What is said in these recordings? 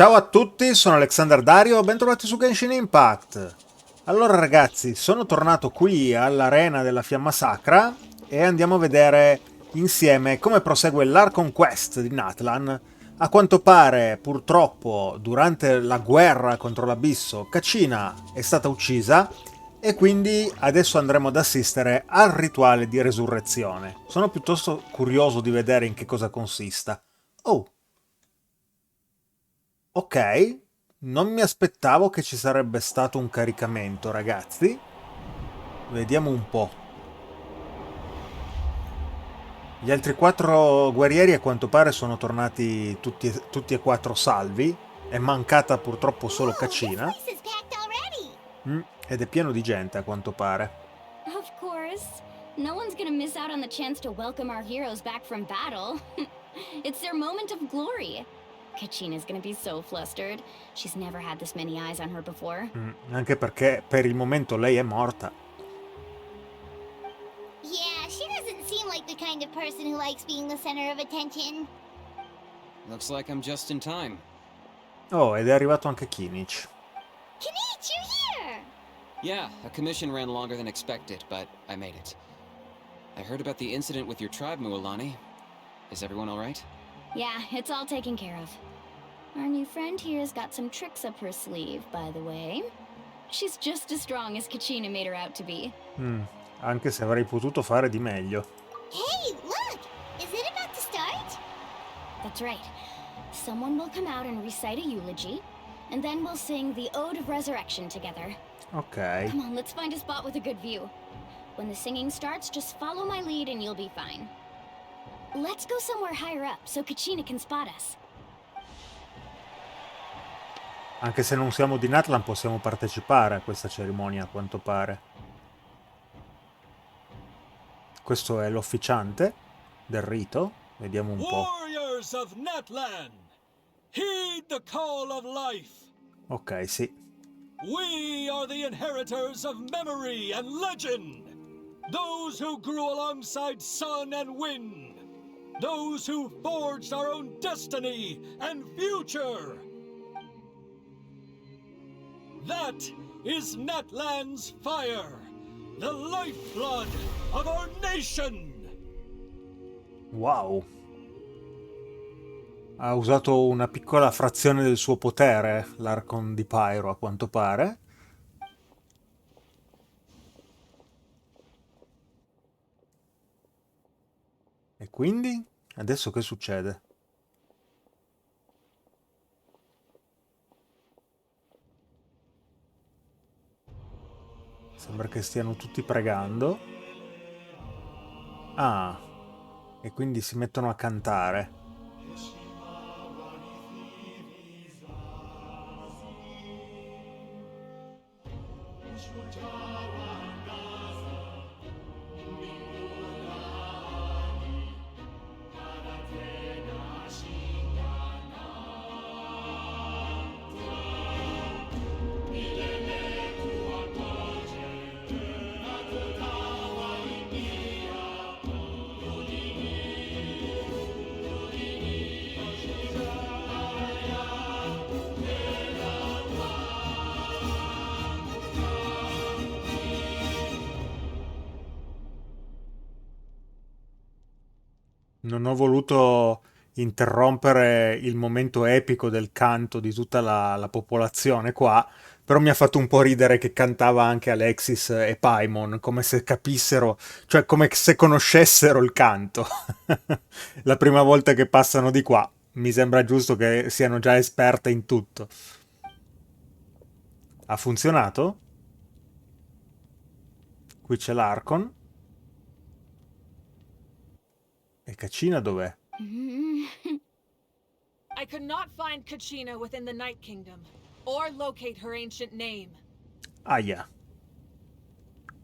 Ciao a tutti, sono alexanderdario, bentrovati su GENSHIN IMPACT. Allora ragazzi, sono tornato qui all'arena della fiamma sacra e andiamo a vedere insieme come prosegue l'Archon Quest di Natlan. A quanto pare, purtroppo, durante la guerra contro l'abisso, Kachina è stata uccisa e quindi adesso andremo ad assistere al rituale di resurrezione. Sono piuttosto curioso di vedere in che cosa consista. Oh! Ok, non mi aspettavo che ci sarebbe stato un caricamento, ragazzi. Vediamo un po'. Gli altri quattro guerrieri a quanto pare sono tornati tutti e quattro salvi. È mancata purtroppo solo Kachina. Ed è pieno di gente a quanto pare. Of course. No one's gonna miss out on the chance to welcome our heroes back from battle. It's their moment of glory. Kachina's gonna be so flustered. She's never had this many eyes on her before. Anche perché per il momento lei è morta. Yeah, she doesn't seem like the kind of person who likes being the center of attention. Looks like I'm just in time. Oh, ed è arrivato anche Kinich. Kinich, you're here! Yeah, a commission ran longer than expected, but I made it. I heard about the incident with your tribe, Mualani. Is everyone all right? Yeah, it's all taken care of. Our new friend here's got some tricks up her sleeve, by the way. She's just as strong as Kachina made her out to be. Anche se avrei potuto fare di meglio. Hey, look! Is it about to start? That's right. Someone will come out and recite a eulogy, and then we'll sing the Ode of Resurrection together. Ok. Come on, let's find a spot with a good view. When the singing starts, just follow my lead and you'll be fine. Let's go somewhere higher up so Kachina can spot us. Anche se non siamo di Natlan possiamo partecipare a questa cerimonia a quanto pare. Questo è l'officiante del rito. Vediamo un po'. Warriors of Natlan, heed the call of life. Ok, sì. We are the inheritors of memory and legend. Those who grew alongside sun and wind. Those who forged our own destiny and future. That is Natlan's fire, the lifeblood of our nation. Wow. Ha usato una piccola frazione del suo potere, l'Archon di Pyro, a quanto pare. E quindi? Adesso che succede? Sembra che stiano tutti pregando. Ah, e quindi si mettono a cantare. Non ho voluto interrompere il momento epico del canto di tutta la popolazione qua, però mi ha fatto un po' ridere che cantava anche Alexis e Paimon, come se capissero, cioè come se conoscessero il canto. La prima volta che passano di qua, mi sembra giusto che siano già esperte in tutto. Ha funzionato? Qui c'è l'Archon. E Kachina dov'è? I could not find Kachina within the Night Kingdom, or locate her ancient name. Aia.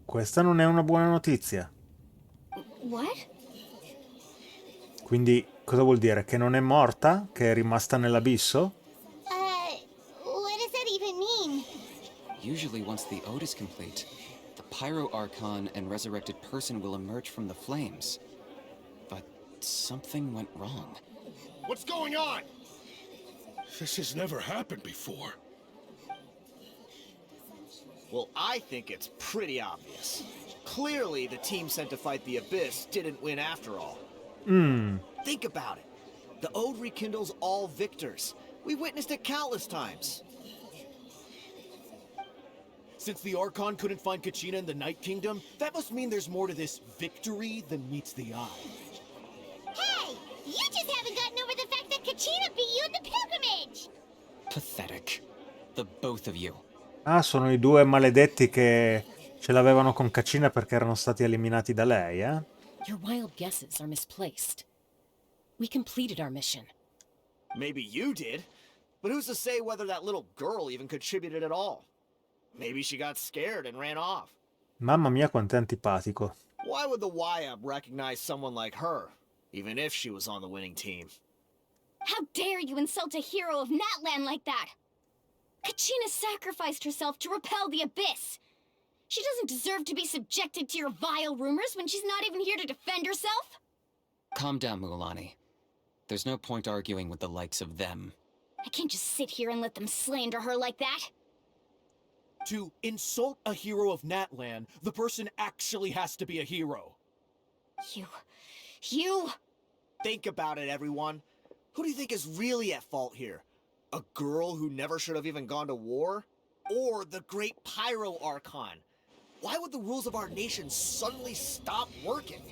Questa non è una buona notizia. What? Quindi cosa vuol dire? Che non è morta? Che è rimasta nell'abisso? What does that even mean? Usually once the ode is complete, the Pyro Archon and resurrected person will emerge from the flames. But something went wrong. What's going on? This has never happened before. Well, I think it's pretty obvious. Clearly, the team sent to fight the Abyss didn't win after all. Think about it. The Ode rekindles all victors. We witnessed it countless times. Since the Archon couldn't find Kachina in the Night Kingdom, that must mean there's more to this victory than meets the eye. Hey! You just haven't gotten over the fact that Kachina beat you in the pilgrimage! Pathetic. The both of you. Ah, sono i due maledetti che ce l'avevano con Kachina perché erano stati eliminati da lei, eh? Your wild guesses are misplaced. We completed our mission. Maybe you did, but who's to say whether that little girl even contributed at all? Maybe she got scared and ran off. Mamma mia quanto è antipatico. Why would the YAB recognize someone like her, even if she was on the winning team? How dare you insult a hero of Natlan like that? Kachina sacrificed herself to repel the Abyss. She doesn't deserve to be subjected to your vile rumors when she's not even here to defend herself. Calm down, Mualani. There's no point arguing with the likes of them. I can't just sit here and let them slander her like that. To insult a hero of Natlan, the person actually has to be a hero. You... Think about it, everyone. Who do you think is really at fault here? A girl who never should have even gone to war? Or the great Pyro Archon? Why would the rules of our nation suddenly stop working?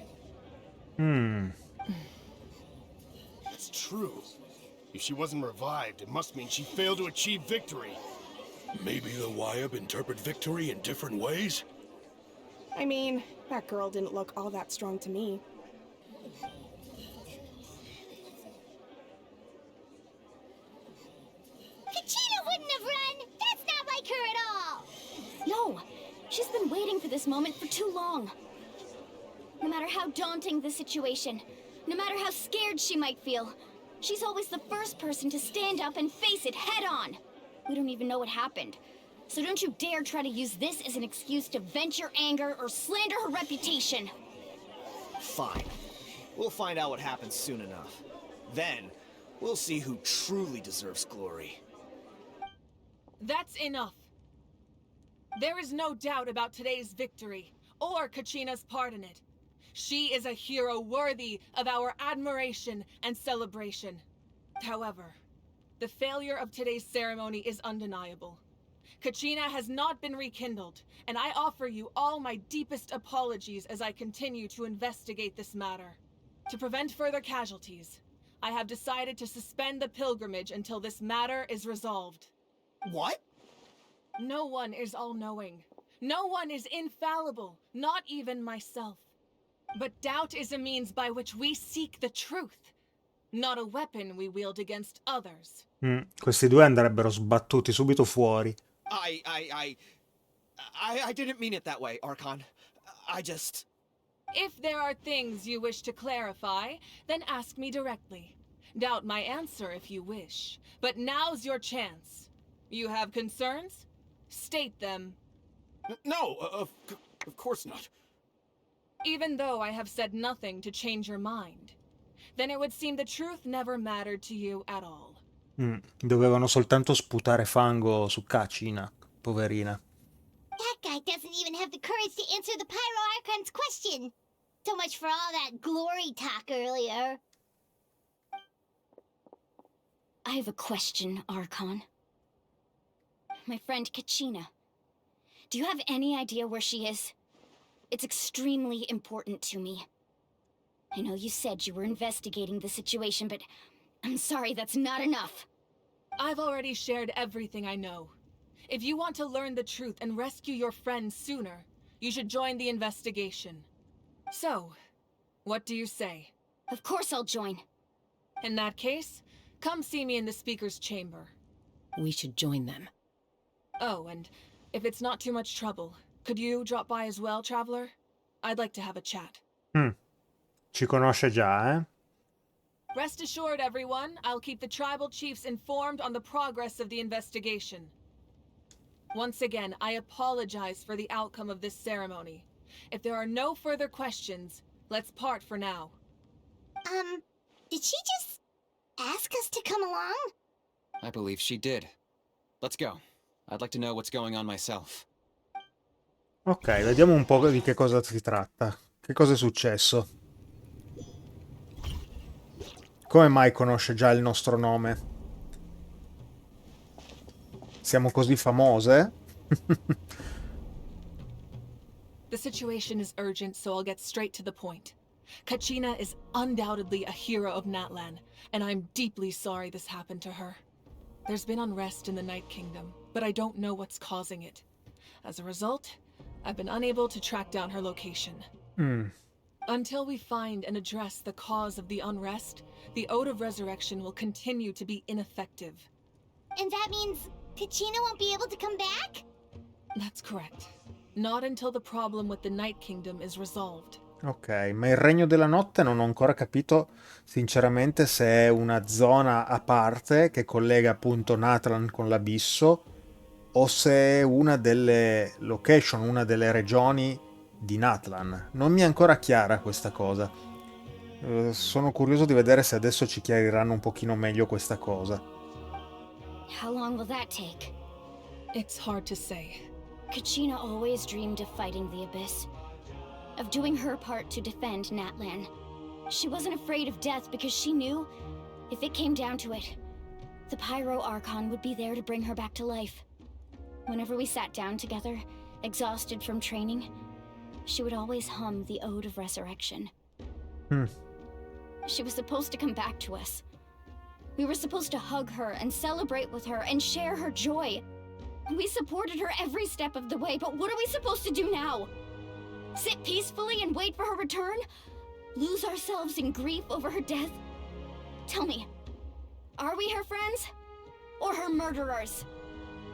It's true. If she wasn't revived, it must mean she failed to achieve victory. Maybe the YAB interpret victory in different ways? I mean, that girl didn't look all that strong to me. Kachina wouldn't have run! That's not like her at all! No, she's been waiting for this moment for too long. No matter how daunting the situation, no matter how scared she might feel, she's always the first person to stand up and face it head on. We don't even know what happened. So don't you dare try to use this as an excuse to vent your anger or slander her reputation. Fine. We'll find out what happens soon enough. Then, we'll see who truly deserves glory. That's enough. There is no doubt about today's victory, or Kachina's part in it. She is a hero worthy of our admiration and celebration. However, the failure of today's ceremony is undeniable. Kachina has not been rekindled, and I offer you all my deepest apologies as I continue to investigate this matter. To prevent further casualties, I have decided to suspend the pilgrimage until this matter is resolved. What? No one is all-knowing. No one is infallible, not even myself. But doubt is a means by which we seek the truth, not a weapon we wield against others. Questi due andrebbero sbattuti subito fuori. I didn't mean it that way, Archon. I just... If there are things you wish to clarify, then ask me directly. Doubt my answer if you wish. But now's your chance. You have concerns? State them. No, of course not. Even though I have said nothing to change your mind, then it would seem the truth never mattered to you at all. Dovevano soltanto sputare fango su Kachina, poverina. That guy doesn't even have the courage to answer the Pyro Archon's question. So much for all that glory talk earlier. I have a question, Archon. My friend Kachina. Do you have any idea where she is? It's extremely important to me. I know you said you were investigating the situation, but I'm sorry, that's not enough. I've already shared everything I know. If you want to learn the truth and rescue your friend sooner, you should join the investigation. So, what do you say? Of course I'll join. In that case, come see me in the speaker's chamber. We should join them. Oh, and if it's not too much trouble, could you drop by as well, Traveler? I'd like to have a chat. Ci conosce già, eh? Rest assured, everyone, I'll keep the tribal chiefs informed on the progress of the investigation. Once again, I apologize for the outcome of this ceremony. If there are no further questions, let's part for now. Did she just ask us to come along? I believe she did. Let's go. I'd like to know what's going on myself. Ok, vediamo un po' di che cosa si tratta. Che cosa è successo? Come mai conosce già il nostro nome? Siamo così famose? The situation is urgent, so I'll get straight to the point. Kachina is undoubtedly a hero of Natlan, and I'm deeply sorry this happened to her. There's been unrest in the Night Kingdom, but I don't know what's causing it. As a result, I've been unable to track down her location. Until we find and address the cause of the unrest, the Ode of Resurrection will continue to be ineffective. And that means Kachina won't be able to come back? That's correct. Not until the problem with the Night Kingdom is resolved. Ok, ma il Regno della Notte non ho ancora capito sinceramente se è una zona a parte che collega appunto Natlan con l'Abisso o se è una delle location, una delle regioni di Natlan. Non mi è ancora chiara questa cosa. Sono curioso di vedere se adesso ci chiariranno un pochino meglio questa cosa. How long will that take? It's hard to say. Kachina always dreamed of fighting the Abyss, of doing her part to defend Natlan. She wasn't afraid of death because she knew, if it came down to it, the Pyro Archon would be there to bring her back to life. Whenever we sat down together, exhausted from training, she would always hum the Ode of Resurrection. She was supposed to come back to us. We were supposed to hug her and celebrate with her and share her joy. We supported her every step of the way, but what are we supposed to do now? Sit peacefully and wait for her return? Lose ourselves in grief over her death? Tell me, are we her friends? Or her murderers?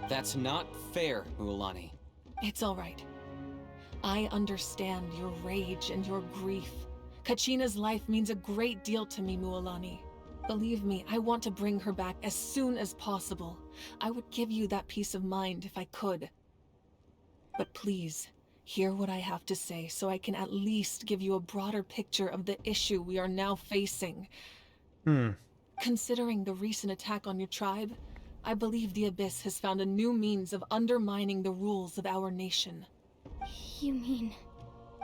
That's not fair, Mualani. It's all right. I understand your rage and your grief. Kachina's life means a great deal to me, Mualani. Believe me, I want to bring her back as soon as possible. I would give you that peace of mind if I could. But please, hear what I have to say so I can at least give you a broader picture of the issue we are now facing. Considering the recent attack on your tribe, I believe the Abyss has found a new means of undermining the rules of our nation. You mean...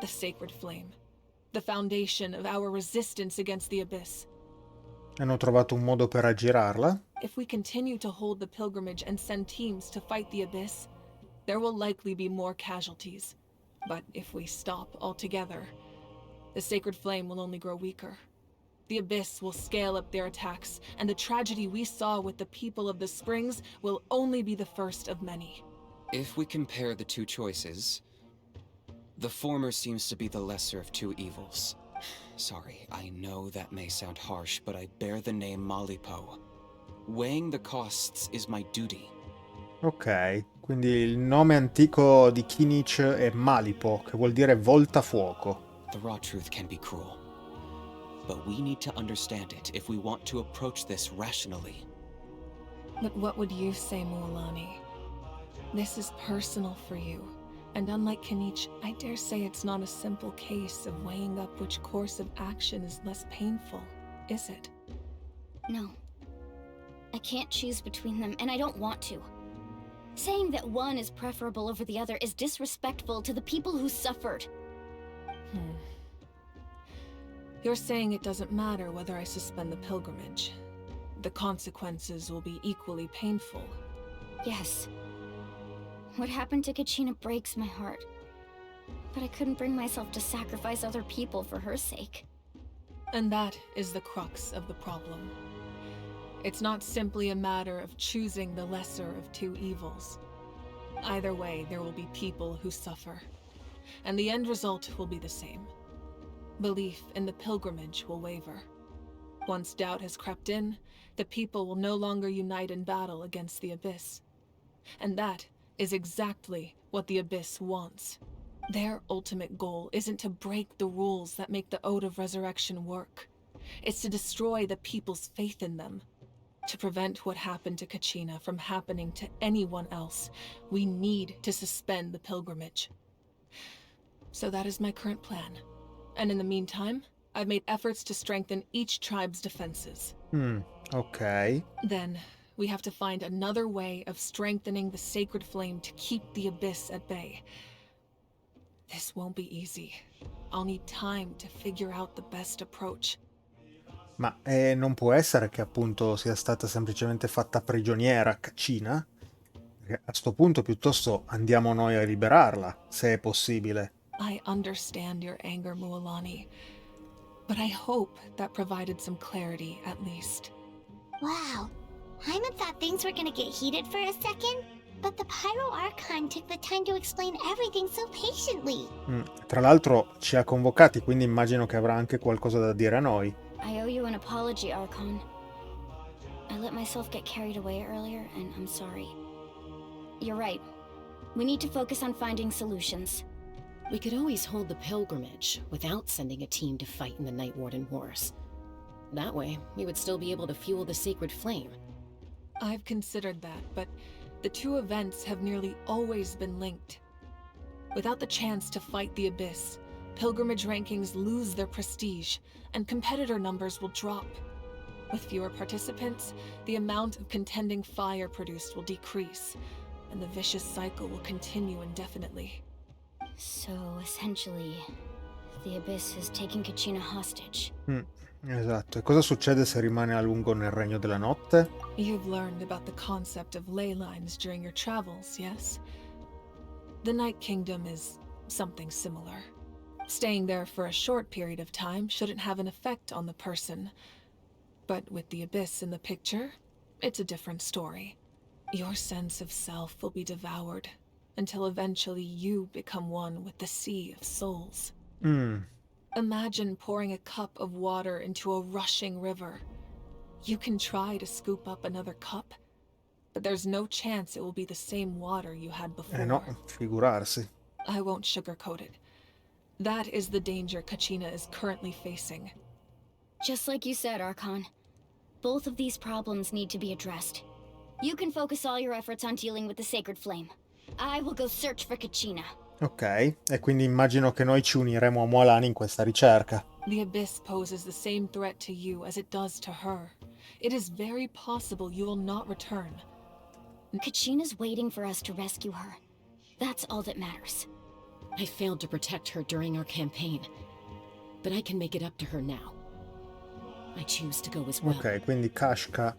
The Sacred Flame. The foundation of our resistance against the Abyss. Hanno trovato un modo per aggirarla? If we continue to hold the pilgrimage and send teams to fight the Abyss, there will likely be more casualties. But if we stop altogether, the Sacred Flame will only grow weaker. The Abyss will scale up their attacks, and the tragedy we saw with the people of the Springs will only be the first of many. If we compare the two choices, the former seems to be the lesser of two evils. Sorry, I know that may sound harsh, but I bear the name Malipo. Weighing the costs is my duty. Ok, quindi il nome antico di Kinich è Malipo, che vuol dire voltafuoco. The raw truth can be cruel, but we need to understand it if we want to approach this rationally. But what would you say, Mualani? This is personal for you. And unlike Kinich, I dare say it's not a simple case of weighing up which course of action is less painful, is it? No. I can't choose between them, and I don't want to. Saying that one is preferable over the other is disrespectful to the people who suffered. You're saying it doesn't matter whether I suspend the pilgrimage. The consequences will be equally painful. Yes. What happened to Kachina breaks my heart. But I couldn't bring myself to sacrifice other people for her sake. And that is the crux of the problem. It's not simply a matter of choosing the lesser of two evils. Either way, there will be people who suffer. And the end result will be the same. Belief in the pilgrimage will waver. Once doubt has crept in, the people will no longer unite in battle against the Abyss. And that is exactly what the Abyss wants. Their ultimate goal isn't to break the rules that make the Ode of Resurrection work. It's to destroy the people's faith in them. To prevent what happened to Kachina from happening to anyone else, we need to suspend the pilgrimage. So that is my current plan. And in the meantime, I've made efforts to strengthen each tribe's defenses. Ok. Then, We have to find another way of strengthening the sacred flame to keep the abyss at bay. This won't be easy. I'll need time to figure out the best approach. Ma non può essere che appunto sia stata semplicemente fatta prigioniera Kachina? Perché a sto punto piuttosto andiamo noi a liberarla, se è possibile. I understand your anger, Mualani, but I hope that provided some clarity at least. Wow. Hyman thought things were gonna get heated for a second, but the Pyro Archon took the time to explain everything so patiently. Tra l'altro ci ha convocati, quindi immagino che avrà anche qualcosa da dire a noi. I owe you an apology, Archon. I let myself get carried away earlier, and I'm sorry. You're right. We need to focus on finding solutions. We could always hold the pilgrimage without sending a team to fight in the Night Warden Wars. That way, we would still be able to fuel the sacred flame. I've considered that, but the two events have nearly always been linked. Without the chance to fight the abyss, pilgrimage rankings lose their prestige, and competitor numbers will drop. With fewer participants, the amount of contending fire produced will decrease, and the vicious cycle will continue indefinitely. So, essentially, the abyss is taking Kachina hostage. Esatto. E cosa succede se rimane a lungo nel Regno della Notte? You've learned about the concept of ley lines during your travels, yes? The Night Kingdom is something similar. Staying there for a short period of time shouldn't have an effect on the person. But with the abyss in the picture, it's a different story. Your sense of self will be devoured, until eventually you become one with the sea of souls. Imagine pouring a cup of water into a rushing river. You can try to scoop up another cup, but there's no chance it will be the same water you had before. No, figurarsi. I won't sugarcoat it. That is the danger Kachina is currently facing. Just like you said, Archon. Both of these problems need to be addressed. You can focus all your efforts on dealing with the sacred flame. I will go search for Kachina. Ok, e quindi immagino che noi ci uniremo a Mualani in questa ricerca. The abyss poses the same threat to you as it does to her. It is very possible you will not return. Kachina's waiting for us to rescue her. That's all that matters. I failed to protect her during our campaign, but I can make it up to her now. I choose to go as well. Ok, quindi Chaska,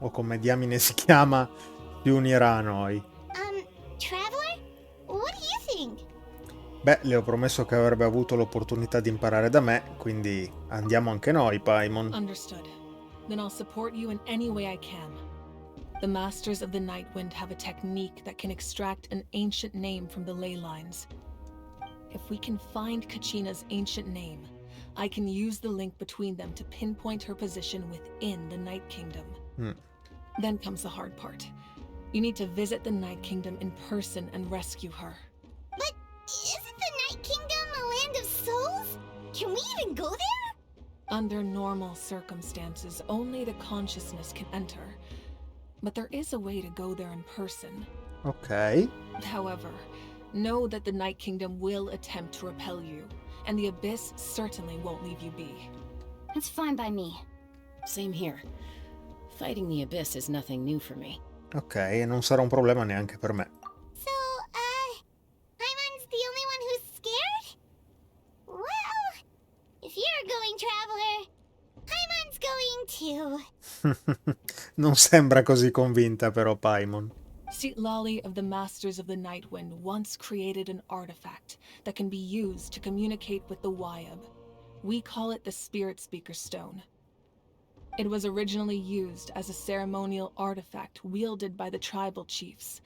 o come diamine si chiama, si unirà a noi. Traveler? What do you think? Beh, le ho promesso che avrebbe avuto l'opportunità di imparare da me, quindi andiamo anche noi, Paimon. Understood. Then I'll support you in any way I can. The Masters of the Nightwind have a technique that can extract an ancient name from the ley lines. If we can find Kachina's ancient name, I can use the link between them to pinpoint her position within the Night Kingdom. Then comes the hard part. You need to visit the Night Kingdom in person and rescue her. But isn't the Night Kingdom a land of souls? Can we even go there? Under normal circumstances, only the consciousness can enter. But there is a way to go there in person. Ok. However, know that the Night Kingdom will attempt to repel you, and the Abyss certainly won't leave you be. That's fine by me. Same here. Fighting the Abyss is nothing new for me. Ok, e non sarà un problema neanche per me. So, Hyman's the only one who's scared? Well, if you're going, Traveler, Hyman's going too. Non sembra così convinta però, Paimon. Lali of the Masters of the Nightwind once created an artifact that can be used to communicate with the Wyab. We call it the Spirit Speaker Stone. It was originally used as a ceremonial artifact wielded by the tribal chiefs,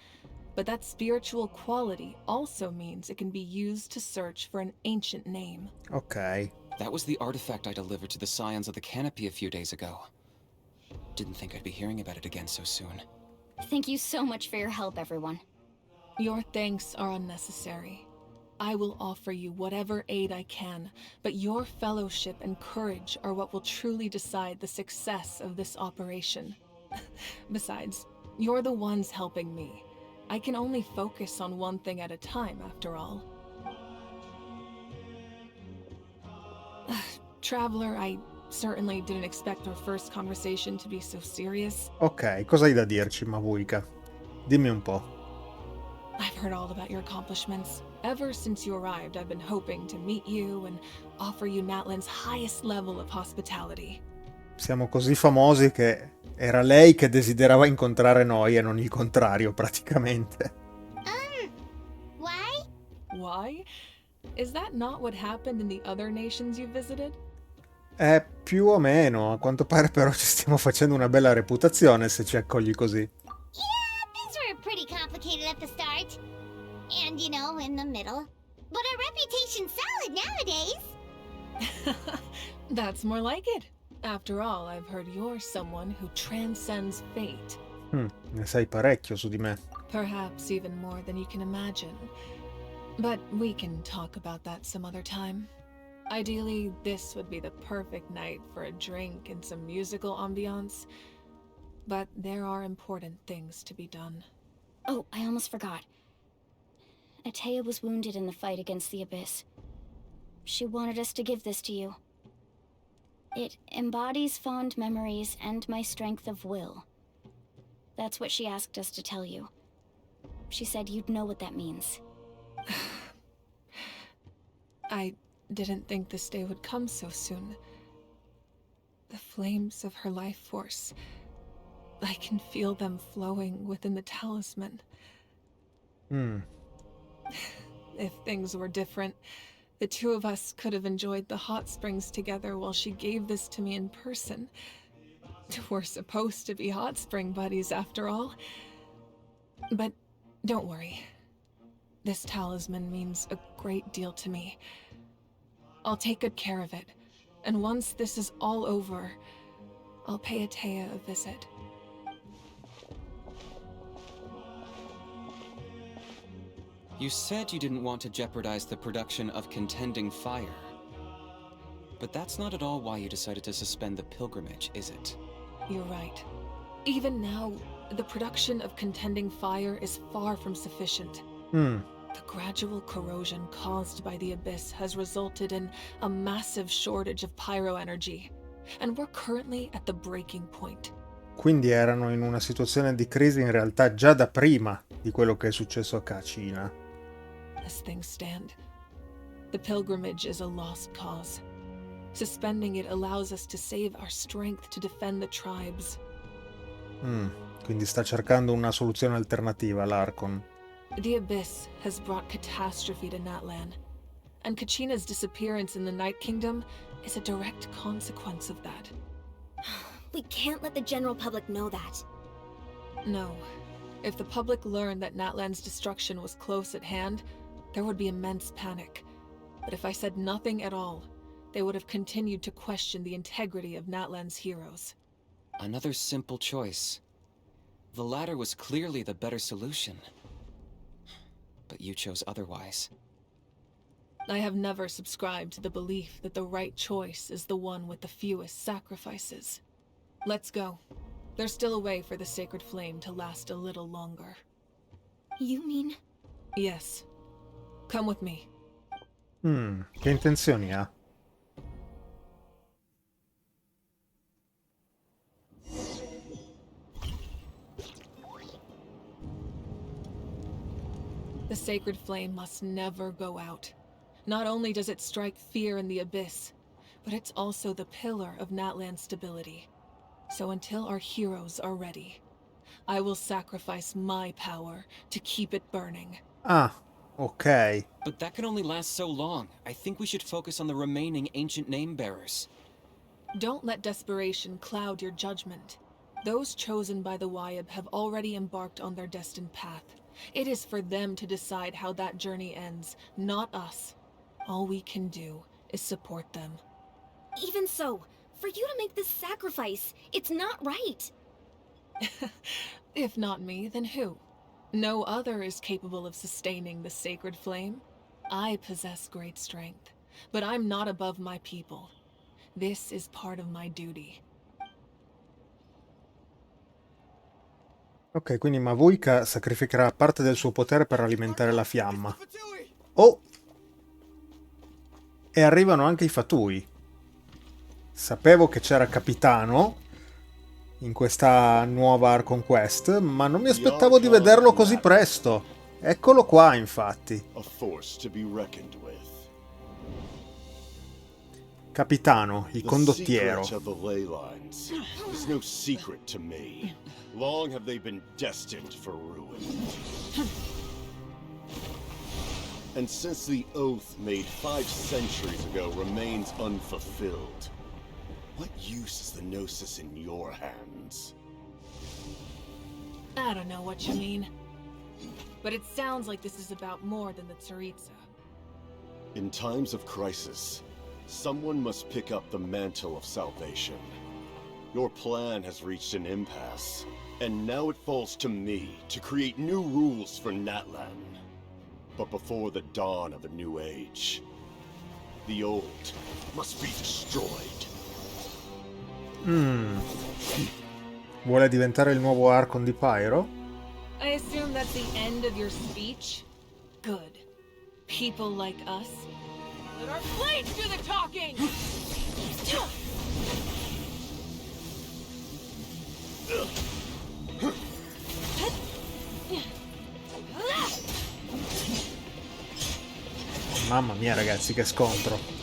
but that spiritual quality also means it can be used to search for an ancient name. Ok. That was the artifact I delivered to the Scions of the Canopy a few days ago. Didn't think I'd be hearing about it again so soon. Thank you so much for your help, everyone. Your thanks are unnecessary. I will offer you whatever aid I can, but your fellowship and courage are what will truly decide the success of this operation. Besides, you're the ones helping me. I can only focus on one thing at a time, after all. Traveler, I certainly didn't expect our first conversation to be so serious. Ok, cosa hai da dirci, Mavuika? Dimmi un po'. I've heard all about your accomplishments. Ever since you arrived, I've been hoping to meet you and offer you Natlan's highest level of hospitality. Siamo così famosi che era lei che desiderava incontrare noi e non il contrario, praticamente. Why? Why? Is that not what happened in the other nations you visited? Più o meno, a quanto pare però ci stiamo facendo una bella reputazione se ci accogli così. Yeah, things were pretty complicated at the start. And, you know, in the middle. But our reputation's solid nowadays. That's more like it. After all, I've heard you're someone who transcends fate. Ne sai parecchio su di me. Perhaps even more than you can imagine. But we can talk about that some other time. Ideally, this would be the perfect night for a drink and some musical ambiance. But there are important things to be done. Oh, I almost forgot. Atea was wounded in the fight against the Abyss. She wanted us to give this to you. It embodies fond memories and my strength of will. That's what she asked us to tell you. She said you'd know what that means. I didn't think this day would come so soon. The flames of her life force. I can feel them flowing within the talisman. If things were different, the two of us could have enjoyed the hot springs together while she gave this to me in person. We're supposed to be hot spring buddies after all. But don't worry. This talisman means a great deal to me. I'll take good care of it. And once this is all over, I'll pay Atea a visit. You said you didn't want to jeopardize the production of Contending Fire. But that's not at all why you decided to suspend the pilgrimage, is it? You're right. Even now, the production of Contending Fire is far from sufficient. The gradual corrosion caused by the Abyss has resulted in a massive shortage of pyro energy, and we're currently at the breaking point. Quindi erano in una situazione di crisi in realtà già da prima di quello che è successo a Kachina. As things stand, the pilgrimage is a lost cause. Suspending it allows us to save our strength to defend the tribes. Quindi sta cercando una soluzione alternativa l'Archon. The Abyss has brought catastrophe to Natlan, and Kachina's disappearance in the Night Kingdom is a direct consequence of that. We can't let the general public know that. No. If the public learned that Natlan's destruction was close at hand, there would be immense panic. But if I said nothing at all, they would have continued to question the integrity of Natlan's heroes. Another simple choice. The latter was clearly the better solution. But you chose otherwise. I have never subscribed to the belief that the right choice is the one with the fewest sacrifices. Let's go. There's still a way for the sacred flame to last a little longer. You mean? Yes. Come with me. Che intenzioni ha? The sacred flame must never go out. Not only does it strike fear in the Abyss, but it's also the pillar of Natlan's stability. So until our heroes are ready, I will sacrifice my power to keep it burning. Ah, ok. But that can only last so long. I think we should focus on the remaining ancient name-bearers. Don't let desperation cloud your judgment. Those chosen by the Wyab have already embarked on their destined path. It is for them to decide how that journey ends, not us. All we can do is support them. Even so, for you to make this sacrifice, it's not right. If not me, then who? No other is capable of sustaining the sacred flame. I possess great strength, but I'm not above my people. This is part of my duty. Ok, quindi Mavuika sacrificherà parte del suo potere per alimentare la fiamma. Oh! E arrivano anche i Fatui. Sapevo che c'era Capitano in questa nuova Archon Quest, ma non mi aspettavo di vederlo così presto. Eccolo qua, infatti. Capitano, il condottiero. Long have they been destined for ruin. And since the oath made 5 centuries ago remains unfulfilled, what use is the Gnosis in your hands? I don't know what you mean. But it sounds like this is about more than the Tsaritsa. In times of crisis, someone must pick up the mantle of salvation. Your plan has reached an impasse, and now it falls to me to create new rules for Natlan. But before the dawn of a new age, the old must be destroyed. Vuole diventare il nuovo Archon di Pyro? I assume that's the end of your speech? Good. People like us. Let our blades do the talking! Mamma mia, ragazzi, che scontro.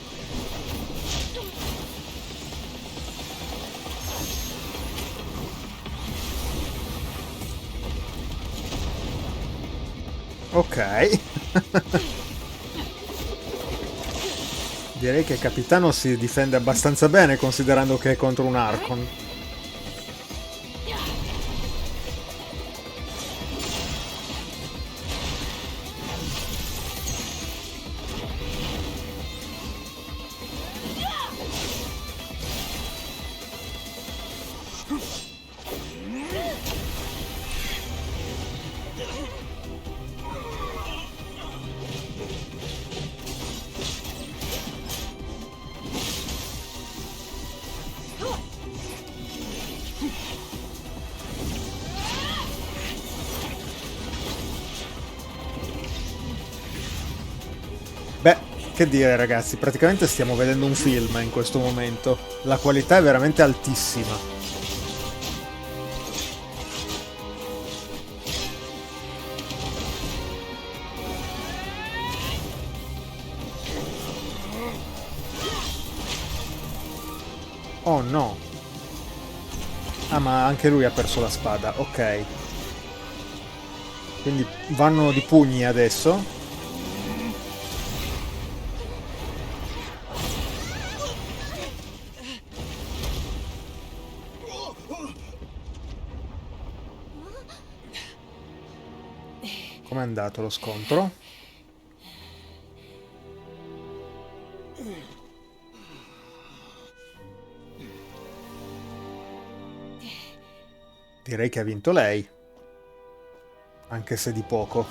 Ok. Direi che il Capitano si difende abbastanza bene considerando che è contro un Archon. Beh, che dire ragazzi, praticamente stiamo vedendo un film in questo momento. La qualità è veramente altissima. Oh no. Ah, ma anche lui ha perso la spada, ok. Quindi vanno di pugni adesso. Com'è andato lo scontro? Direi che ha vinto lei, anche se di poco.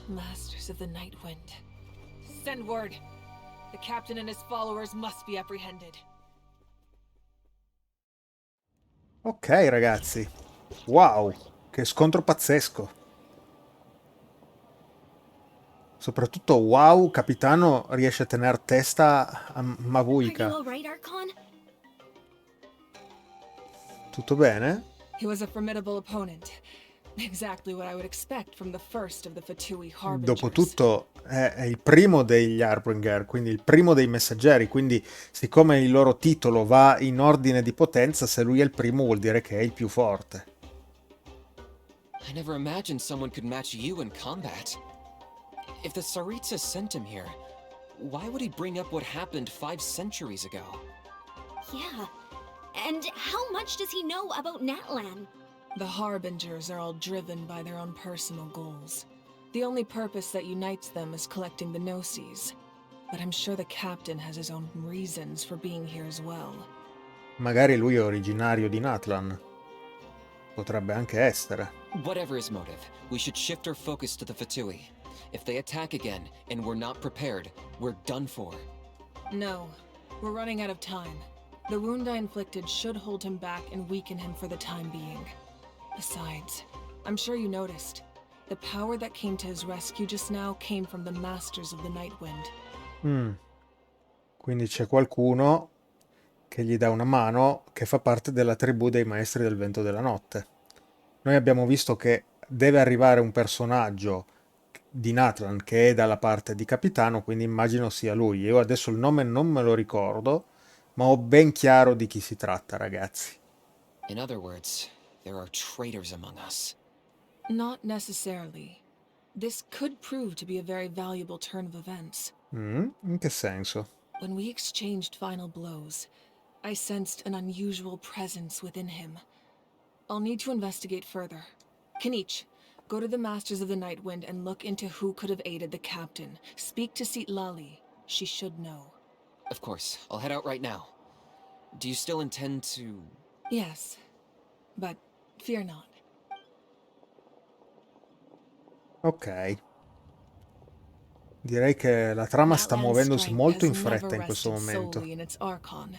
Masters of the Night Wind. Send word. The captain and his followers must be apprehended. Ok ragazzi, wow, che scontro pazzesco. Soprattutto wow, Capitano riesce a tenere testa a Mavuika. Are you all right, Archon? Tutto bene? He was a formidable opponent. Exactly what I would expect from the first of the Fatui Harbingers. Dopotutto è il primo degli Harbinger, quindi il primo dei Messaggeri, quindi siccome il loro titolo va in ordine di potenza, se lui è il primo vuol dire che è il più forte. I never imagined someone could match you in combat. If the Tsaritsa sent him here, why would he bring up what happened 5 centuries ago? Yeah. And how much does he know about Natlan? The Harbingers are all driven by their own personal goals. The only purpose that unites them is collecting the Gnosis. But I'm sure the captain has his own reasons for being here as well. Magari lui è originario di Natlan. Potrebbe anche essere. Whatever his motive, we should shift our focus to the Fatui. If they attack again, and we're not prepared, we're done for. No, we're running out of time. The wound I inflicted should hold him back and weaken him for the time being. Besides, I'm sure you noticed. The power that came to his rescue just now came from the Masters of the Nightwind. Quindi c'è qualcuno che gli dà una mano che fa parte della tribù dei Maestri del Vento della Notte. Noi abbiamo visto che deve arrivare un personaggio di Natlan che è dalla parte di Capitano, quindi immagino sia lui. Io adesso il nome non me lo ricordo, ma ho ben chiaro di chi si tratta, ragazzi. In other words, there are traitors among us. Not necessarily. This could prove to be a very valuable turn of events. In che senso? When we exchanged final blows, I sensed an unusual presence within him. I'll need to investigate further. Kinich, go to the Masters of the Nightwind and look into who could have aided the captain. Speak to Seat Lali. She should know. Of course, I'll head out right now. Do you still intend to... Yes, but fear not. Ok. Direi che la trama sta Natlan's muovendosi strength molto in has fretta never in questo rested momento. solely in its Archon.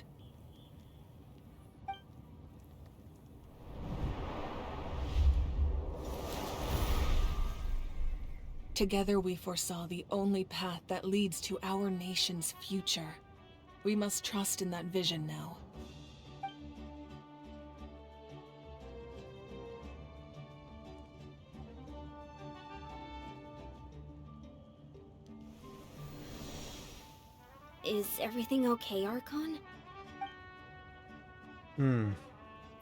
Together we foresaw the only path that leads to our nation's future. We must trust in that vision now. Is everything okay, Archon?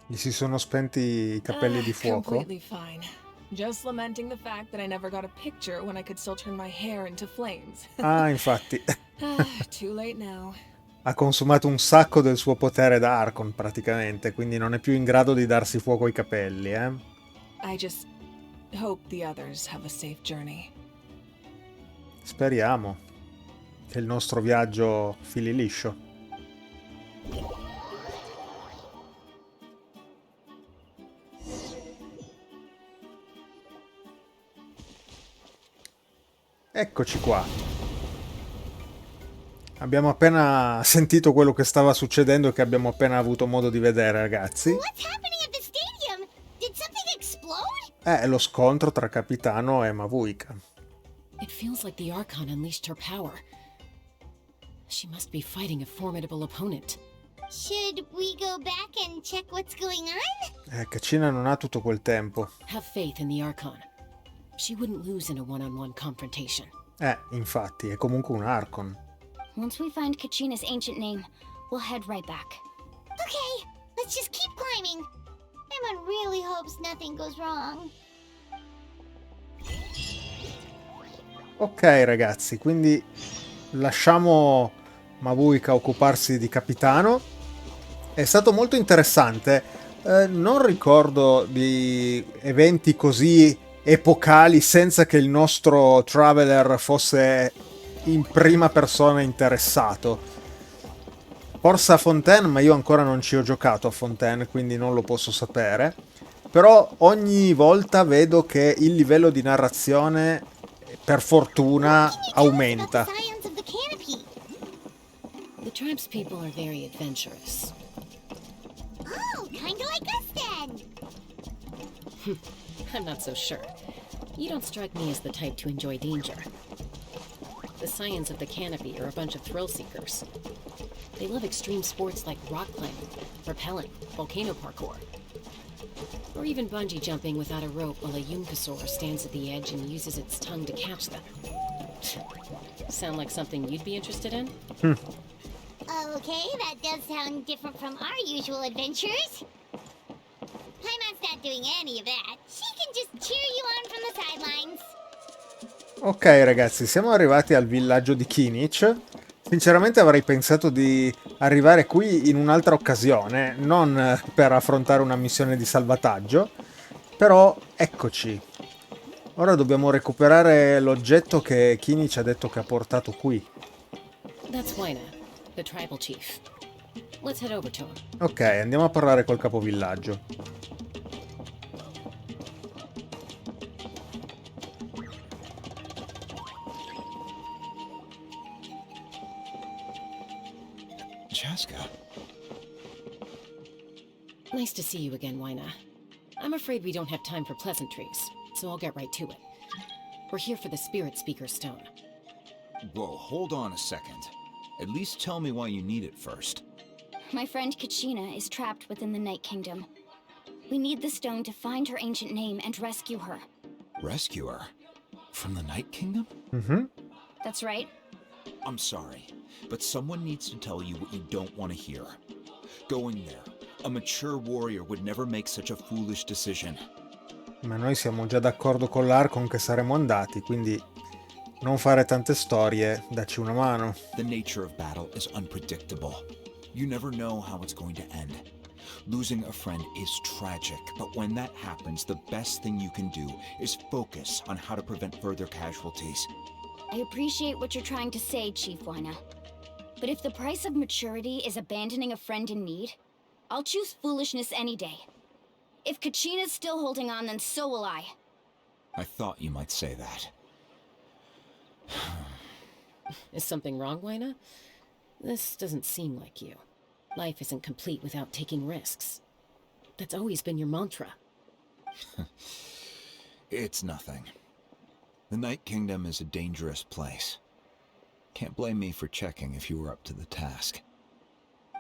Gli si sono spenti i capelli di fuoco. Completely fine. Just lamenting the fact that I never got a picture when I could still turn my hair into flames. Ah, infatti. Too late now. Ha consumato un sacco del suo potere da Archon praticamente, quindi non è più in grado di darsi fuoco ai capelli, eh? I just hope the others have a safe journey. Speriamo che il nostro viaggio fili liscio. Eccoci qua. Abbiamo appena sentito quello che stava succedendo e che abbiamo appena avuto modo di vedere, ragazzi. What's happening at the stadium? Did something explode? È lo scontro tra Capitano e Mavuika. It feels like the Archon unleashed her power. She must be fighting a formidable opponent. Should we go back and check what's going on? Kachina non ha tutto quel tempo. Have faith in the Archon. She wouldn't lose in a one-on-one confrontation. Infatti, è comunque un Archon. Once we find Kachina's ancient name, we'll head right back. Okay, let's just keep climbing. Emma really hopes nothing goes wrong. Ok, ragazzi, quindi lasciamo Mavuika occuparsi di Capitano. È stato molto interessante. Non ricordo di eventi così epocali senza che il nostro Traveler fosse in prima persona interessato. Forse a Fontaine, ma io ancora non ci ho giocato a Fontaine, quindi non lo posso sapere. Però ogni volta vedo che il livello di narrazione, per fortuna, aumenta. The tribe's people are very adventurous. Oh, kinda like us then. I'm not so sure. You don't strike me as the type to enjoy danger. The Scions of the Canopy are a bunch of thrill seekers. They love extreme sports like rock climbing, rappelling, volcano parkour, or even bungee jumping without a rope while a Yunkasaur stands at the edge and uses its tongue to catch them. Sound like something you'd be interested in? Okay, that does sound different from our usual adventures. Paimon's not doing any of that. She can just cheer you on from the sidelines. Ok, ragazzi, siamo arrivati al villaggio di Kinich. Sinceramente avrei pensato di arrivare qui in un'altra occasione, non per affrontare una missione di salvataggio, però eccoci. Ora dobbiamo recuperare l'oggetto che Kinich ha detto che ha portato qui. That's Wyna, the tribal chief. Let's head over to him. Ok, andiamo a parlare col capovillaggio. Nice to see you again, Wyna. I'm afraid we don't have time for pleasantries, so I'll get right to it. We're here for the Spirit Speaker Stone. Whoa, hold on a second. At least tell me why you need it first. My friend Kachina is trapped within the Night Kingdom. We need the stone to find her ancient name and rescue her. Rescue her? From the Night Kingdom? Mhm. That's right. I'm sorry, but someone needs to tell you what you don't want to hear. Going there, a mature warrior would never make such a foolish decision. Ma noi siamo già d'accordo con l'Archon che saremo andati, quindi non fare tante storie, dacci una mano. The nature of battle is unpredictable. You never know how it's going to end. Losing a friend is tragic, but when that happens, the best thing you can do is focus on how to prevent further casualties. I appreciate what you're trying to say, Chief Wyna. But if the price of maturity is abandoning a friend in need, I'll choose foolishness any day. If Kachina's still holding on, then so will I. I thought you might say that. Is something wrong, Wyna? This doesn't seem like you. Life isn't complete without taking risks. That's always been your mantra. It's nothing. The Night Kingdom is a dangerous place. Can't blame me for checking if you were up to the task.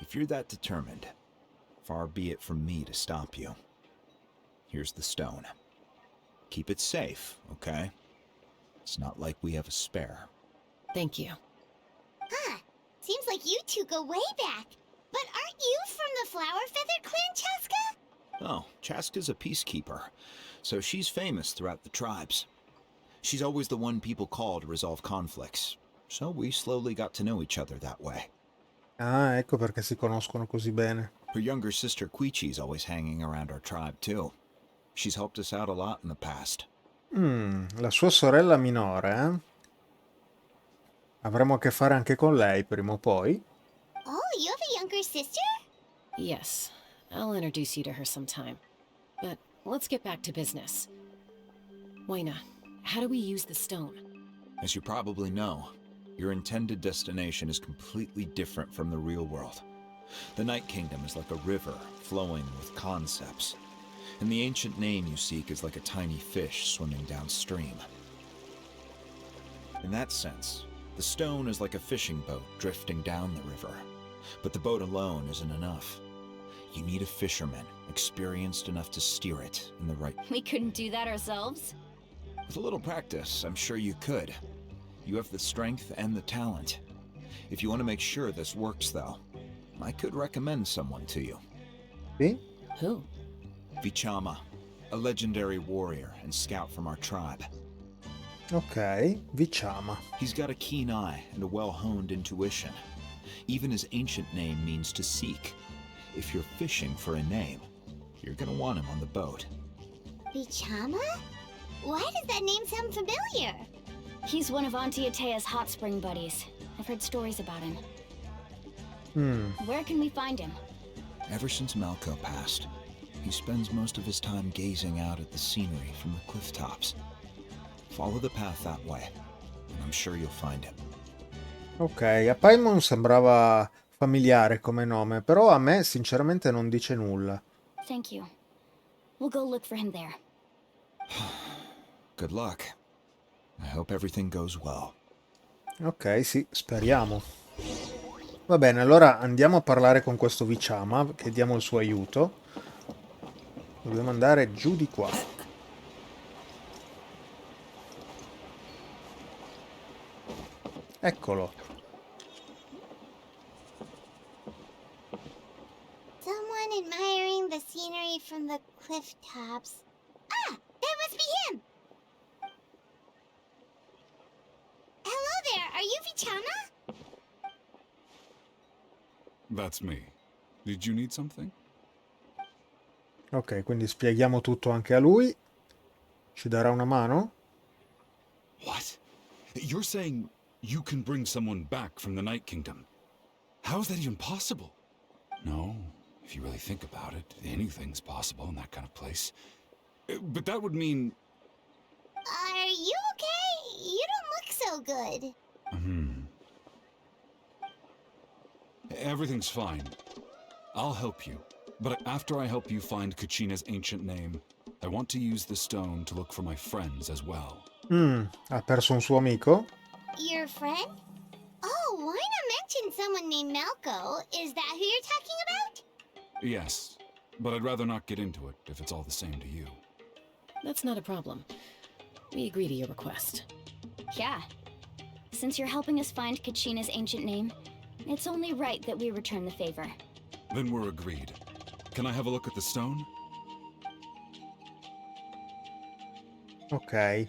If you're that determined, far be it from me to stop you. Here's the stone. Keep it safe, okay? It's not like we have a spare. Thank you. Huh. Seems like you two go way back. But aren't you from the Flower Feather Clan, Chaska? Oh, Chaska's a peacekeeper, so she's famous throughout the tribes. She's always the one people call to resolve conflicts, so we slowly got to know each other that way. Ah, ecco perché si conoscono così bene. Her younger sister Quichi's always hanging around our tribe too. She's helped us out a lot in the past. La sua sorella minore, eh? Avremo a che fare anche con lei prima o poi. Oh, you have a younger sister? Yes, I'll introduce you to her sometime. But let's get back to business. Wyna, how do we use the stone? As you probably know, your intended destination is completely different from the real world. The Night Kingdom is like a river flowing with concepts, and the ancient name you seek is like a tiny fish swimming downstream. In that sense, the stone is like a fishing boat drifting down the river, but the boat alone isn't enough. You need a fisherman experienced enough to steer it in the right... We couldn't do that ourselves? With a little practice, I'm sure you could. You have the strength and the talent. If you want to make sure this works, though, I could recommend someone to you. Sì? Who? Vichama, a legendary warrior and scout from our tribe. Ok, Vichama. He's got a keen eye and a well-honed intuition. Even his ancient name means to seek. If you're fishing for a name, you're gonna want him on the boat. Bichama? Why does that name sound familiar? He's one of Auntie Atea's hot spring buddies. I've heard stories about him. Where can we find him? Ever since Malco passed, he spends most of his time gazing out at the scenery from the cliff tops. Follow the path that way, and I'm sure you'll find him. Ok, a Paimon sembrava familiare come nome, però a me sinceramente non dice nulla. Thank you. We'll go look for him there. Good luck. I hope everything goes well. Ok, sì, speriamo. Va bene, allora andiamo a parlare con questo Vichama, chiediamo il suo aiuto. Dobbiamo andare giù di qua. Eccolo. Someone admiring the scenery from the cliff tops. Ah, that must be him! Hello there, are you Vichama? That's me. Did you need something? Ok, quindi spieghiamo tutto anche a lui. Ci darà una mano? What? You're saying you can bring someone back from the Night Kingdom? How is that even possible? No, if you really think about it, anything's possible in that kind of place. But that would mean... Are you okay? You don't look so good. Everything's fine. I'll help you. But after I help you find Kachina's ancient name, I want to use the stone to look for my friends as well. Ha perso un suo amico? Your friend? Oh, why not mention someone named Malco? Is that who you're talking about? Yes, but I'd rather not get into it if it's all the same to you. That's not a problem. We agree to your request. Yeah. Since you're helping us find Kachina's ancient name, it's only right that we return the favor. Then we're agreed. Can I have a look at the stone? Ok.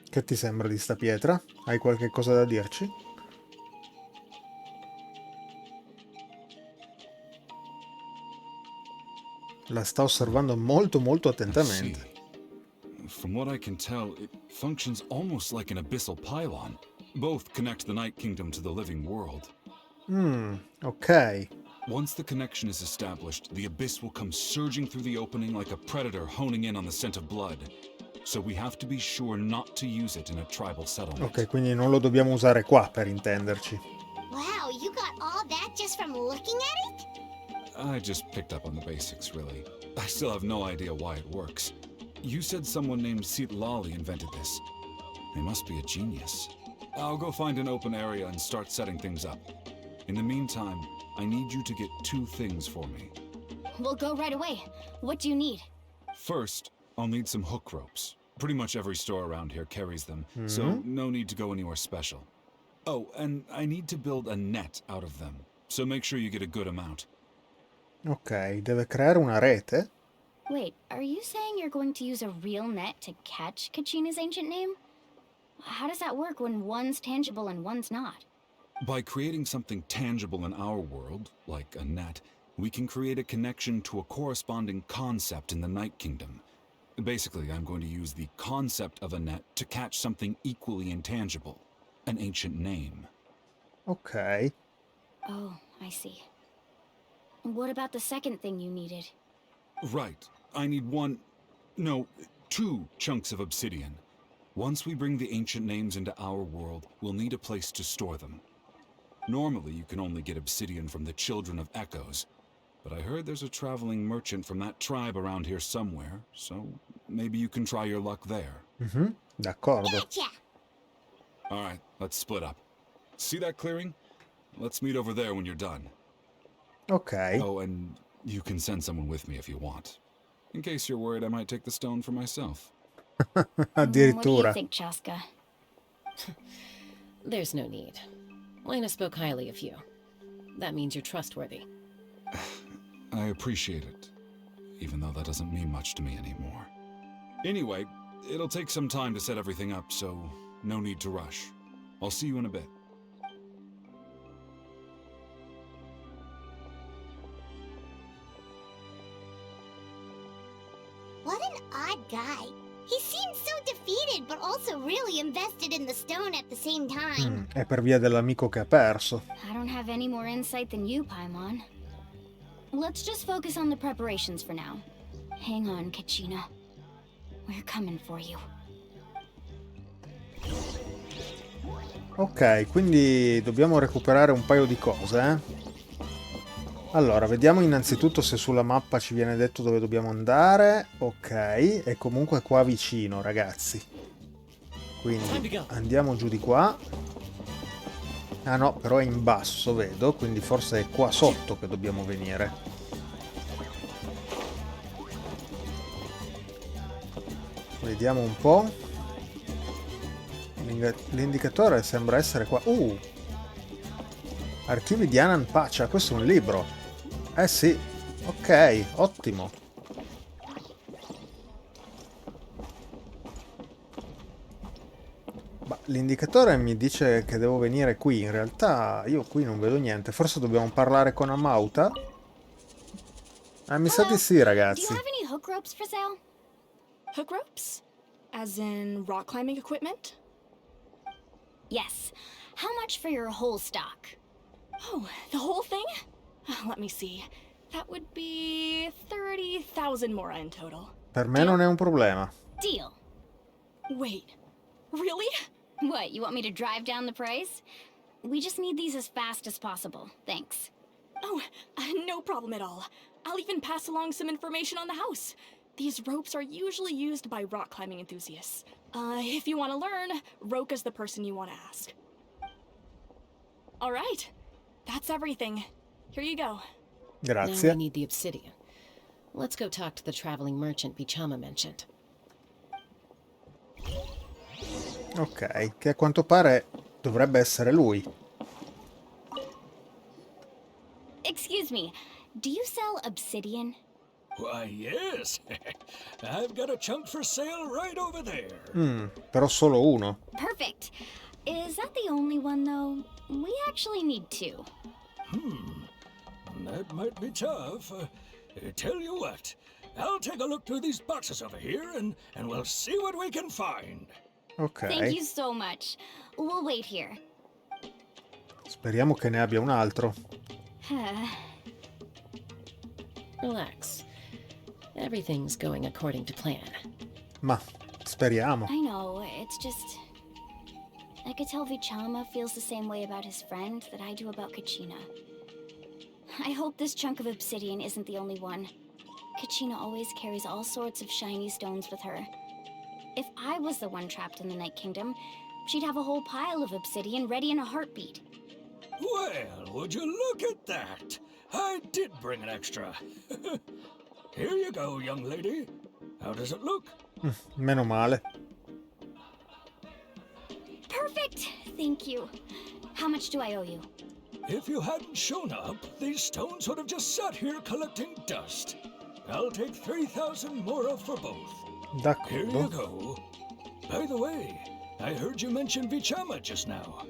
Che ti sembra di sta pietra? Hai qualche cosa da dirci? La sta osservando molto molto attentamente. From what I can tell, it functions almost like an abyssal pylon. Both connect the Night Kingdom to the living world. Ok. Once the connection is established, the abyss will come surging through the opening like a predator honing in on the scent of blood. So we have to be sure not to use it in a tribal settlement. Ok, quindi non lo dobbiamo usare qua, per intenderci. Wow, you got all that just from looking at it? I just picked up on the basics, really. I still have no idea why it works. You said someone named Lali invented this. They must be a genius. I'll go find an open area and start setting things up. In the meantime, I need you to get 2 things for me. We'll go right away. What do you need? First, I'll need some hook ropes. Pretty much every store around here carries them, so no need to go anywhere special. Oh, and I need to build a net out of them, so make sure you get a good amount. Ok, deve creare una rete? Wait, are you saying you're going to use a real net to catch Kachina's ancient name? How does that work when one's tangible and one's not? By creating something tangible in our world, like a net, we can create a connection to a corresponding concept in the Night Kingdom. Basically, I'm going to use the concept of a net to catch something equally intangible, an ancient name. Ok. Oh, I see. What about the second thing you needed? Right. I need 2 chunks of obsidian. Once we bring the ancient names into our world, we'll need a place to store them. Normally, you can only get obsidian from the Children of Echoes, but I heard there's a traveling merchant from that tribe around here somewhere, so maybe you can try your luck there. D'accordo. Gotcha! Alright, let's split up. See that clearing? Let's meet over there when you're done. Ok. Oh, and you can send someone with me if you want. In case you're worried I might take the stone for myself. What do you Addirittura. think, Chaska? There's no need. Lena spoke highly of you. That means you're trustworthy. I appreciate it, even though that doesn't mean much to me anymore. Anyway, it'll take some time to set everything up, so no need to rush. I'll see you in a bit. What an odd guy. He seems so defeated, but also really invested in the stone at the same time. È per via dell'amico che ha perso. I don't have any more insight than you, Paimon. Let's just focus on the preparations for now. Hang on, Kachina. We're coming for you. Ok, quindi dobbiamo recuperare un paio di cose, eh? Allora, vediamo innanzitutto se sulla mappa ci viene detto dove dobbiamo andare. Ok, è comunque qua vicino, ragazzi. Quindi andiamo giù di qua. Ah no, però è in basso, vedo, quindi forse è qua sotto che dobbiamo venire. Vediamo un po'. L'indicatore sembra essere qua. Archivi di Anan Pacha, questo è un libro. Eh sì, ok, ottimo. L'indicatore mi dice che devo venire qui, in realtà io qui non vedo niente. Forse dobbiamo parlare con Amauta? Mi sa di sì, Do ragazzi. you have any hook ropes for sale? Hook ropes? As in rock climbing equipment? Yes. How much for your whole stock? Oh, the whole thing? Let me see. That would be 30,000 mora in total. Per me non è un problema. Deal. Wait, really? What, you want me to drive down the price? We just need these as fast as possible. Thanks. Oh, no problem at all. I'll even pass along some information on the house. These ropes are usually used by rock climbing enthusiasts. If you want to learn, Roka's the person you want to ask. All right. That's everything. Here you go. Now Grazie. we need the obsidian. Let's go talk to the traveling merchant Vichama mentioned. Ok, che a quanto pare dovrebbe essere lui. Excuse me, do you sell obsidian? Why, yes. I've got a chunk for sale right over there. Però solo uno. Perfect. Is that the only one, though? We actually need two. That might be tough. Tell you what, I'll take a look through these boxes over here and we'll see what we can find. Ok. Thank you so much. We'll wait here. Speriamo che ne abbia un altro. Relax. Everything's going according to plan. Ma speriamo. I know, it's just... I could tell Vichama feels the same way about his friend that I do about Kachina. I hope this chunk of obsidian isn't the only one. Kachina always carries all sorts of shiny stones with her. If I was the one trapped in the Night Kingdom, she'd have a whole pile of obsidian ready in a heartbeat. Well, would you look at that? I did bring an extra. Here you go, young lady. How does it look? Meno male. Perfect! Thank you. How much do I owe you? If you hadn't shown up, these stones would have just sat here collecting dust. I'll take 3,000 mora for both. Here you D'accordo. go. By the way, I heard you mention Vichama just now.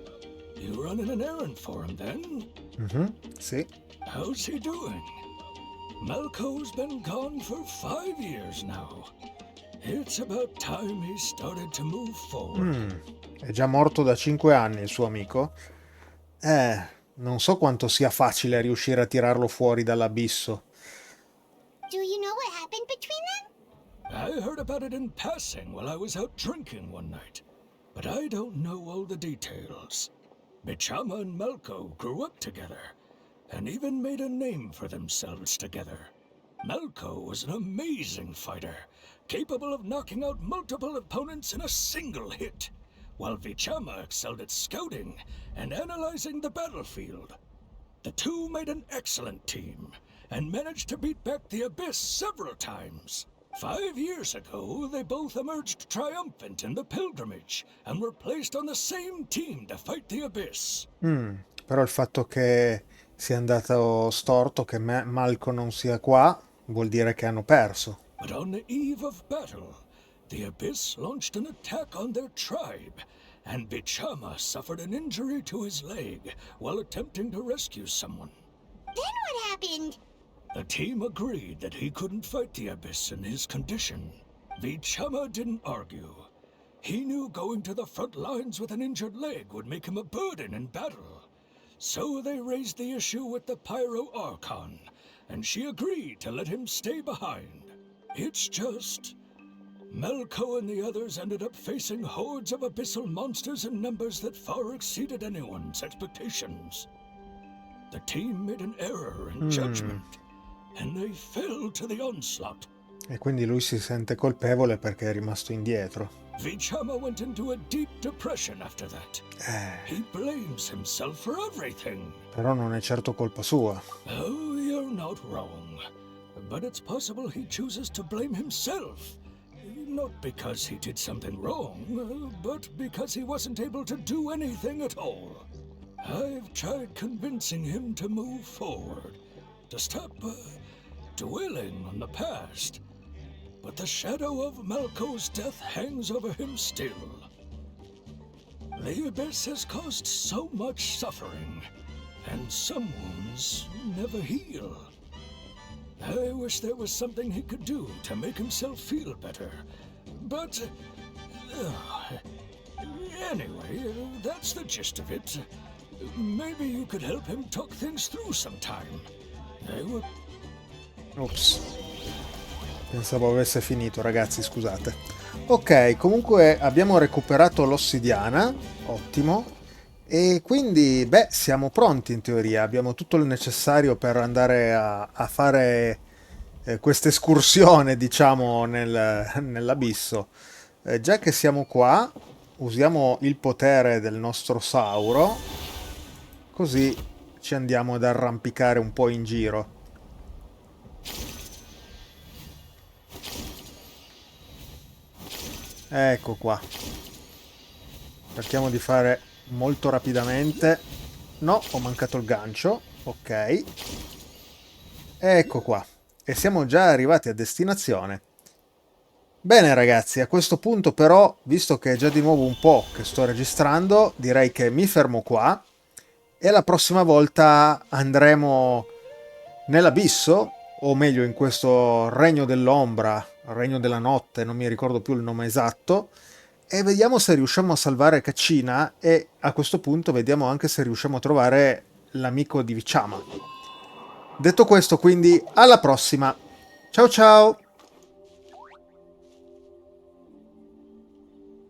You running an errand for him then? Sì. How's he doing? Malco's been gone for 5 years now. It's about time he started to move forward. È già morto da 5 anni il suo amico. Non so quanto sia facile riuscire a tirarlo fuori dall'abisso. Do you know what happened between them? I heard about it in passing while I was out drinking one night, but I don't know all the details. Vichama and Malco grew up together, and even made a name for themselves together. Malco was an amazing fighter, capable of knocking out multiple opponents in a single hit, while Vichama excelled at scouting and analyzing the battlefield. The two made an excellent team, and managed to beat back the Abyss several times. 5 years ago, they both emerged triumphant in the pilgrimage, and were placed on the same team to fight the Abyss. Però il fatto che sia andato storto, che Malco non sia qua, vuol dire che hanno perso. But on the eve of battle, the Abyss launched an attack on their tribe, and Vichama suffered an injury to his leg while attempting to rescue someone. Then what happened? The team agreed that he couldn't fight the Abyss in his condition. Vichama didn't argue. He knew going to the front lines with an injured leg would make him a burden in battle. So they raised the issue with the Pyro Archon, and she agreed to let him stay behind. It's just... Malco and the others ended up facing hordes of abyssal monsters in numbers that far exceeded anyone's expectations. The team made an error in judgment, and they fell to the onslaught. E quindi lui si sente colpevole perché è rimasto indietro. Vichama went into a deep depression after that. He blames himself for everything. Però non è certo colpa sua. Oh, you're not wrong. But it's possible he chooses to blame himself. Not because he did something wrong, but because he wasn't able to do anything at all. I've tried convincing him to move forward, to stop dwelling on the past. But the shadow of Malco's death hangs over him still. The Abyss has caused so much suffering, and some wounds never heal. I wish there was something he could do to make himself feel better, but... anyway, that's the gist of it. Maybe you could help him talk things through sometime. I would... Ops. Pensavo avesse finito, ragazzi, scusate. Ok, comunque abbiamo recuperato l'ossidiana, ottimo, E quindi, beh, siamo pronti in teoria, abbiamo tutto il necessario per andare a fare questa escursione, diciamo, nell'abisso. Già che siamo qua, usiamo il potere del nostro Sauro, così ci andiamo ad arrampicare un po' in giro. Ecco qua. Cerchiamo di fare molto rapidamente. No, ho mancato il gancio. Ok. Ecco qua. E siamo già arrivati a destinazione. Bene ragazzi, a questo punto però, visto che è già di nuovo un po' che sto registrando, direi che mi fermo qua e la prossima volta andremo nell'abisso, o meglio in questo regno dell'ombra, regno della notte, non mi ricordo più il nome esatto, e vediamo se riusciamo a salvare Caccina e a questo punto vediamo anche se riusciamo a trovare l'amico di Vichama. Detto questo, quindi, alla prossima! Ciao ciao!